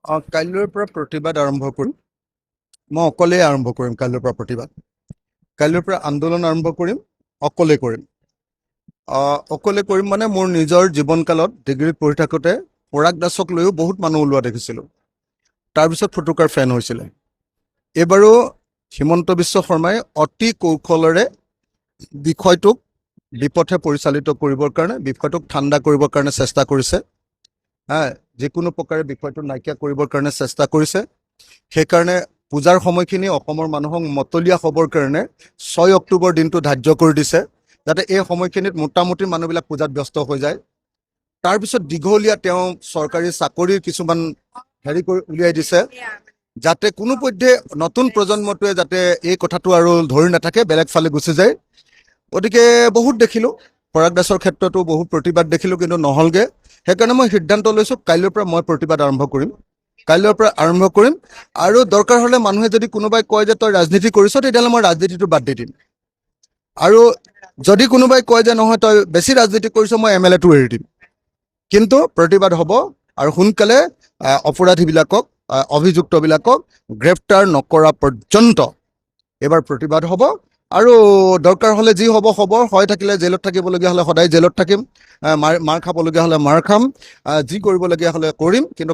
কাইলৈৰ পৰা প্ৰতিবাদ আৰম্ভ কৰিম। মই অকলেই আৰম্ভ কৰিম কাইলৈৰ পৰা প্ৰতিবাদ। কাইলৈৰ পৰা আন্দোলন আৰম্ভ কৰিম, অকলে কৰিম। অকলে কৰিম মানে মোৰ নিজৰ জীৱনকালত ডিগ্ৰীত পঢ়ি থাকোঁতে পৰাগ দাসক লৈও বহুত মানুহ ওলোৱা দেখিছিলোঁ। তাৰপিছত ফুটুকাৰ ফেন হৈছিলে। এইবাৰো হিমন্ত বিশ্ব শৰ্মাই অতি কৌশলেৰে বিষয়টোক বিপথে পৰিচালিত কৰিবৰ কাৰণে, বিষয়টোক ঠাণ্ডা কৰিবৰ কাৰণে চেষ্টা কৰিছে। যিকোনো প্ৰকাৰে বিষয়টো নাইকিয়া কৰিবৰ কাৰণে চেষ্টা কৰিছে। সেইকাৰণে পূজাৰ সময়খিনি অসমৰ মানুহক মতলীয়া হ'বৰ কাৰণে 6 অক্টোবৰ দিনটো ধাৰ্য কৰি দিছে, যাতে এই সময়খিনিত মোটামুটি মানুহবিলাক পূজাত ব্যস্ত হৈ যায়। তাৰপিছত দীঘলীয়া তেওঁ চৰকাৰী চাকৰিৰ কিছুমান কৰি উলিয়াই দিছে, যাতে কোনোপধ্যে নতুন প্ৰজন্মটোৱে যাতে এই কথাটো আৰু ধৰি নাথাকে, বেলেগ ফালে গুচি যায়। গতিকে বহুত দেখিলোঁ, পৰাগ দাসৰ ক্ষেত্ৰতো বহুত প্ৰতিবাদ দেখিলোঁ, কিন্তু নহ'লগৈ। সেইকাৰণে মই সিদ্ধান্ত লৈছোঁ কাইলৈৰ পৰা মই প্ৰতিবাদ আৰম্ভ কৰিম। কাইলৈৰ পৰা আৰম্ভ কৰিম, আৰু দৰকাৰ হ'লে মানুহে যদি কোনোবাই কয় যে তই ৰাজনীতি কৰিছ, তেতিয়াহ'লে মই ৰাজনীতিটো বাদ দি দিম। আৰু যদি কোনোবাই কয় যে নহয় তই বেছি ৰাজনীতি কৰিছ, মই MLA-টো এৰি দিম। কিন্তু প্ৰতিবাদ হ'ব, আৰু সোনকালে অপৰাধীবিলাকক, অভিযুক্তবিলাকক গ্ৰেপ্তাৰ নকৰা পৰ্যন্ত এইবাৰ প্ৰতিবাদ হ'ব। আৰু দৰকাৰ হ'লে যি হ'ব হ'ব, হয় থাকিলে জেলত থাকিবলগীয়া হ'লে সদায় জেলত থাকিম, মাৰ খাবলগীয়া হ'লে মাৰ খাম, যি কৰিবলগীয়া হ'লে কৰিম, কিন্তু